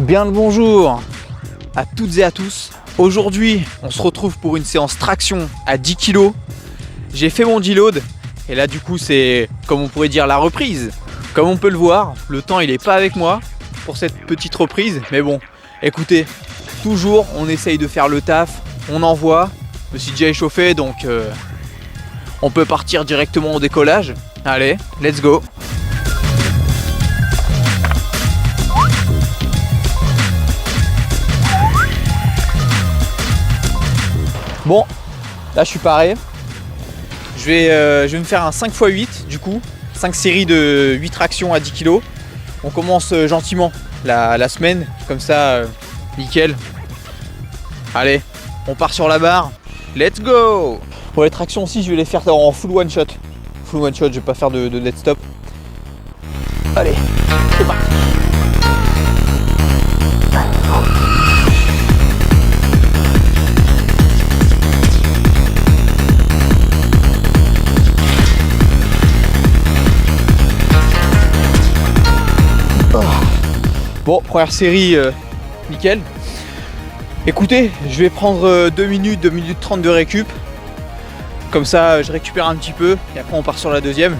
Bien le bonjour à toutes et à tous. Aujourd'hui, on se retrouve pour une séance traction à 10 kg. J'ai fait mon deload et là du coup c'est, comme on pourrait dire, la reprise. Comme on peut le voir, le temps il est pas avec moi pour cette petite reprise. Mais bon, écoutez, toujours on essaye de faire le taf, on envoie. Je me suis déjà échauffé donc on peut partir directement au décollage. Allez, let's go. Bon, là je suis paré. Je vais me faire un 5x8 du coup. 5 séries de 8 tractions à 10 kg. On commence gentiment la semaine, comme ça, nickel. Allez, on part sur la barre. Let's go! Pour les tractions aussi, je vais les faire en full one shot. Full one shot, je vais pas faire de dead stop. Allez, c'est parti! Bon, première série, nickel. Écoutez, je vais prendre 2 minutes 30 de récup. Comme ça, je récupère un petit peu et après on part sur la deuxième.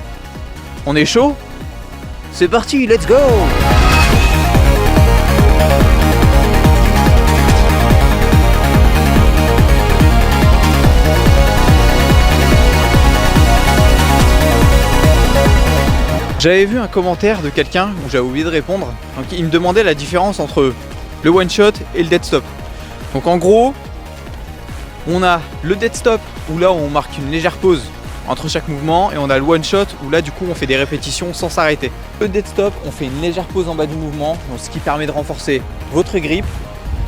On est chaud? C'est parti, let's go! J'avais vu un commentaire de quelqu'un où j'avais oublié de répondre. Donc il me demandait la différence entre le one shot et le dead stop. Donc en gros, on a le dead stop où là on marque une légère pause entre chaque mouvement et on a le one shot où là du coup on fait des répétitions sans s'arrêter. Le dead stop, on fait une légère pause en bas du mouvement, donc ce qui permet de renforcer votre grip,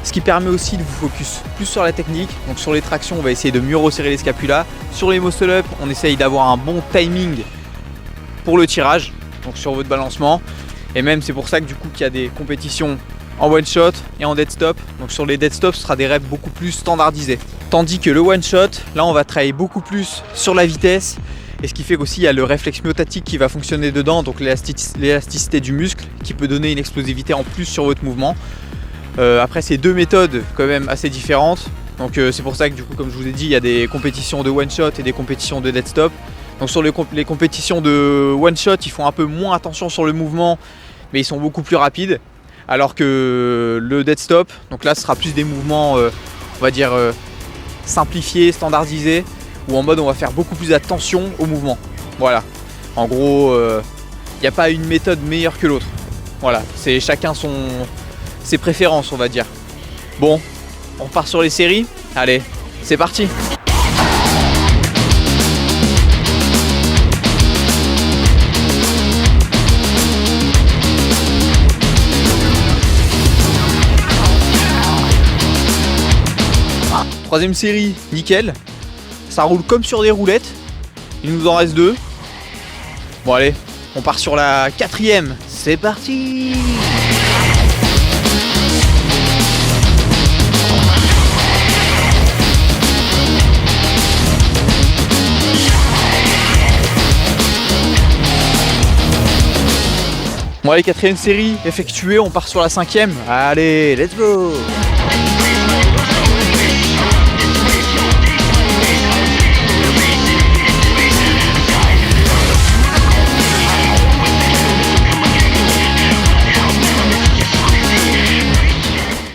ce qui permet aussi de vous focus plus sur la technique. Donc sur les tractions, on va essayer de mieux resserrer les scapulas. Sur les muscle up, on essaye d'avoir un bon timing pour le tirage. Donc sur votre balancement, et même c'est pour ça que du coup qu'il y a des compétitions en one shot et en dead stop. Donc sur les dead stop, ce sera des reps beaucoup plus standardisés, tandis que le one shot, là on va travailler beaucoup plus sur la vitesse, et ce qui fait qu'aussi il y a le réflexe myotatique qui va fonctionner dedans, donc l'élasticité du muscle qui peut donner une explosivité en plus sur votre mouvement. Après c'est deux méthodes quand même assez différentes, donc c'est pour ça que du coup, comme je vous ai dit, il y a des compétitions de one shot et des compétitions de dead stop. Donc sur les compétitions de one shot, ils font un peu moins attention sur le mouvement, mais ils sont beaucoup plus rapides. Alors que le dead stop, donc là ce sera plus des mouvements, on va dire simplifiés, standardisés, où en mode on va faire beaucoup plus attention au mouvement. Voilà. En gros, il n'y a pas une méthode meilleure que l'autre. Voilà, c'est chacun ses préférences, on va dire. Bon, on repart sur les séries. Allez, c'est parti. Troisième série, nickel. Ça roule comme sur des roulettes. Il nous en reste 2. Bon allez, on part sur la quatrième. C'est parti! Bon allez, quatrième série effectuée, on part sur la cinquième. Allez, let's go!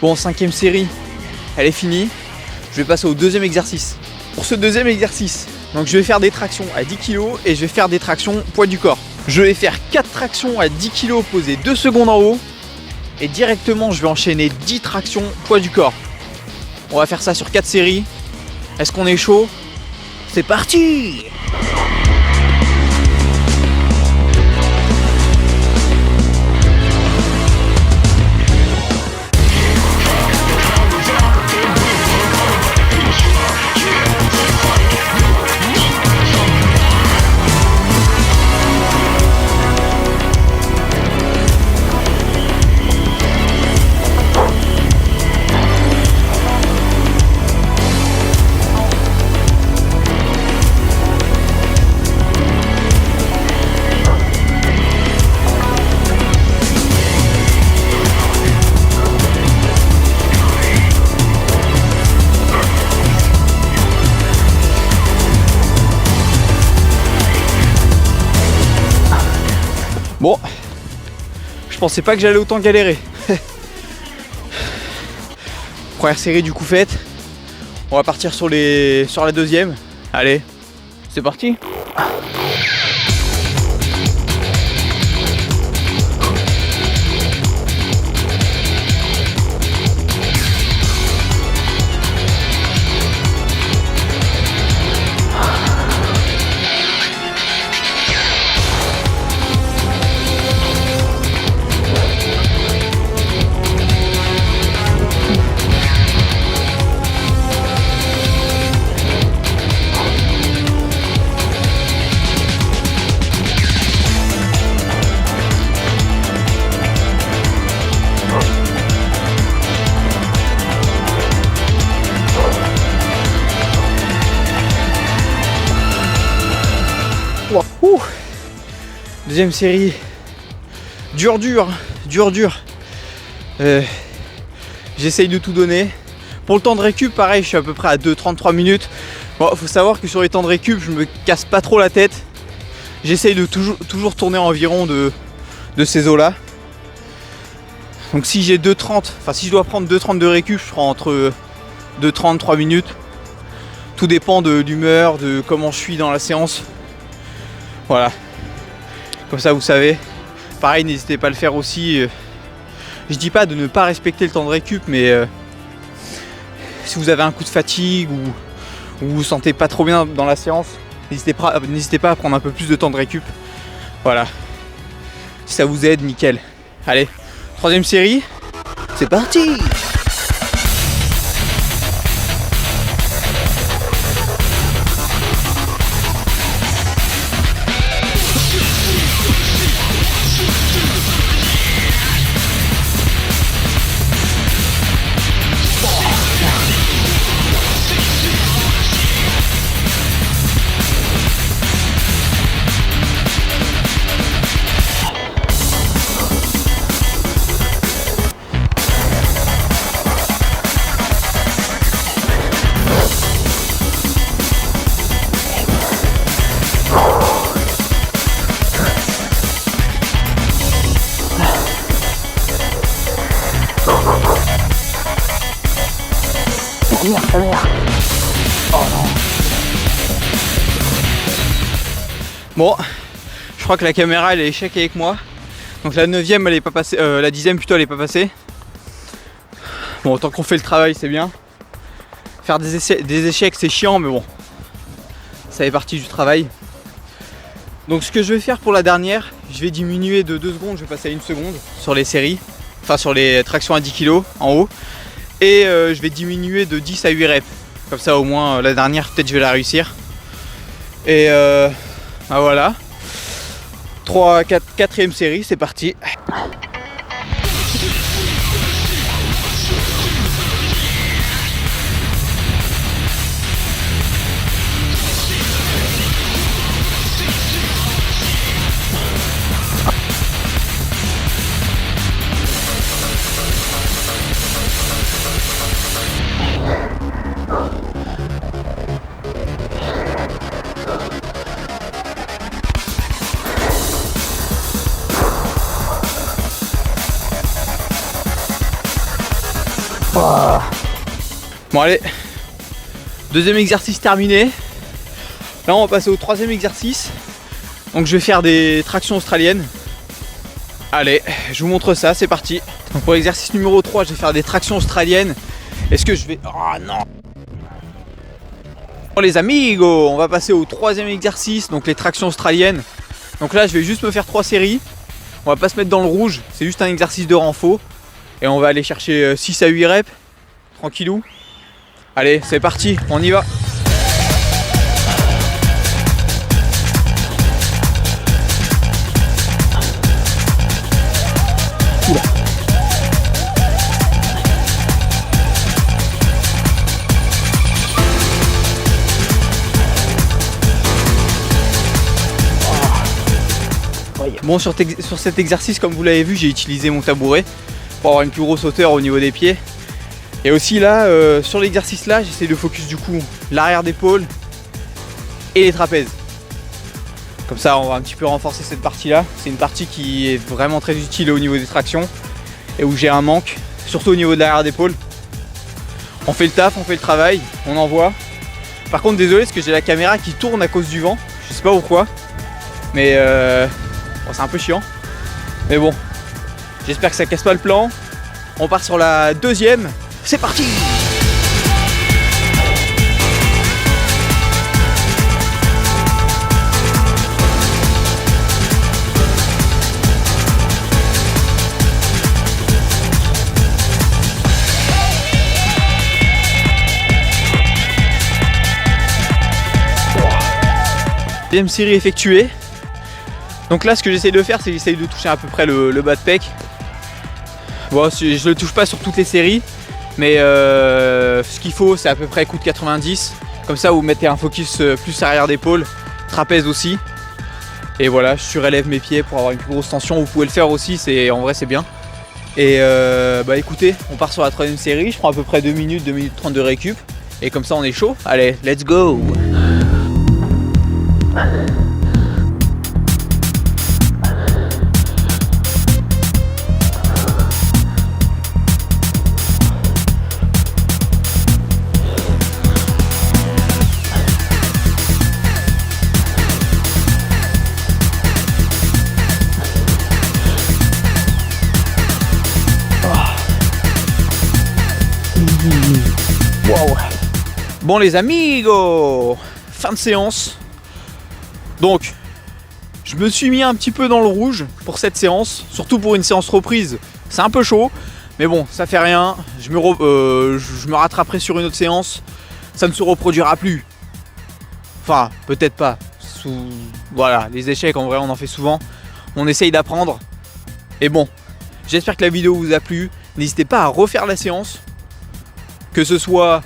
Bon, cinquième série, elle est finie. Je vais passer au deuxième exercice. Pour ce deuxième exercice, donc je vais faire des tractions à 10 kg et je vais faire des tractions poids du corps. Je vais faire 4 tractions à 10 kg posées 2 secondes en haut. Et directement, je vais enchaîner 10 tractions poids du corps. On va faire ça sur 4 séries. Est-ce qu'on est chaud? C'est parti! Je pensais pas que j'allais autant galérer. Première série du coup faite. On va partir sur la deuxième. Allez, c'est parti. Ouh. Deuxième série, dur. J'essaye de tout donner. Pour le temps de récup, pareil, je suis à peu près à 2,33 minutes. Bon, faut savoir que sur les temps de récup, je me casse pas trop la tête. J'essaye de toujours tourner environ de ces eaux-là. Donc si j'ai 2,30, enfin si je dois prendre 2,30 de récup, je prends entre 2,30 3 minutes. Tout dépend de l'humeur, de comment je suis dans la séance. Voilà, comme ça vous savez. Pareil, n'hésitez pas à le faire aussi. Je dis pas de ne pas respecter le temps de récup, mais si vous avez un coup de fatigue ou vous vous sentez pas trop bien dans la séance, n'hésitez pas à prendre un peu plus de temps de récup. Voilà, si ça vous aide, nickel. Allez, troisième série, c'est parti. Oh non. Bon, je crois que la caméra elle est échec avec moi. Donc la 9ème elle est pas passée, la 10ème plutôt elle est pas passée. Bon, tant qu'on fait le travail c'est bien. Faire des échecs c'est chiant, mais bon, ça fait partie du travail. Donc ce que je vais faire pour la dernière, je vais diminuer de 2 secondes, je vais passer à 1 seconde sur les séries, enfin sur les tractions à 10 kg en haut. Et je vais diminuer de 10 à 8 reps. Comme ça au moins la dernière peut-être je vais la réussir. Et bah voilà. 4ème série, c'est parti. Bon allez, deuxième exercice terminé. Là on va passer au troisième exercice. Donc je vais faire des tractions australiennes. Allez, je vous montre ça, c'est parti. Donc pour l'exercice numéro 3, je vais faire des tractions australiennes. Est-ce que je vais... Oh non. Bon les amigos, on va passer au troisième exercice, donc les tractions australiennes. Donc là je vais juste me faire 3 séries. On va pas se mettre dans le rouge, c'est juste un exercice de renfort. Et on va aller chercher 6 à 8 reps. Tranquillou. Allez, c'est parti, on y va. Oula. Bon, sur cet exercice, comme vous l'avez vu, j'ai utilisé mon tabouret pour avoir une plus grosse hauteur au niveau des pieds. Et aussi là, sur l'exercice là, j'essaie de focus du coup l'arrière d'épaule et les trapèzes. Comme ça, on va un petit peu renforcer cette partie-là. C'est une partie qui est vraiment très utile au niveau des tractions et où j'ai un manque, surtout au niveau de l'arrière d'épaule. On fait le taf, on fait le travail, on envoie. Par contre, désolé parce que j'ai la caméra qui tourne à cause du vent. Je sais pas pourquoi, mais bon, c'est un peu chiant. Mais bon, j'espère que ça casse pas le plan. On part sur la deuxième. C'est parti! Deuxième série effectuée. Donc là, ce que j'essaye de faire, c'est que j'essaye de toucher à peu près le bas de pec. Bon, je le touche pas sur toutes les séries, mais ce qu'il faut, c'est à peu près coup de 90. Comme ça, vous mettez un focus plus arrière d'épaule, trapèze aussi. Et voilà, je surélève mes pieds pour avoir une plus grosse tension. Vous pouvez le faire aussi, en vrai, c'est bien. Et bah écoutez, on part sur la troisième série. Je prends à peu près 2 minutes 30 de récup. Et comme ça, on est chaud. Allez, let's go! Wow. Bon les amigos, fin de séance. Donc je me suis mis un petit peu dans le rouge pour cette séance, surtout pour une séance reprise. C'est un peu chaud, mais bon, ça fait rien. Je me rattraperai sur une autre séance. Ça ne se reproduira plus. Enfin, peut-être pas. Voilà, les échecs en vrai on en fait souvent. On essaye d'apprendre. Et bon, j'espère que la vidéo vous a plu. N'hésitez pas à refaire la séance. Que ce soit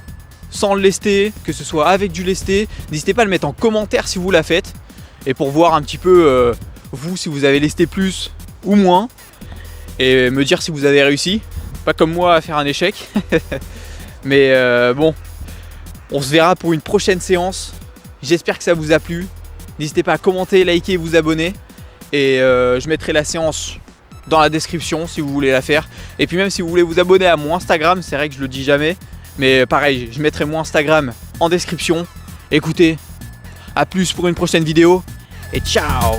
sans le lester, que ce soit avec du lesté. N'hésitez pas à le mettre en commentaire si vous la faites. Et pour voir un petit peu vous si vous avez lesté plus ou moins. Et me dire si vous avez réussi. Pas comme moi à faire un échec. Mais bon, on se verra pour une prochaine séance. J'espère que ça vous a plu. N'hésitez pas à commenter, liker, vous abonner. Et je mettrai la séance dans la description si vous voulez la faire. Et puis même si vous voulez vous abonner à mon Instagram, c'est vrai que je le dis jamais. Mais pareil, je mettrai mon Instagram en description. Écoutez, à plus pour une prochaine vidéo. Et ciao!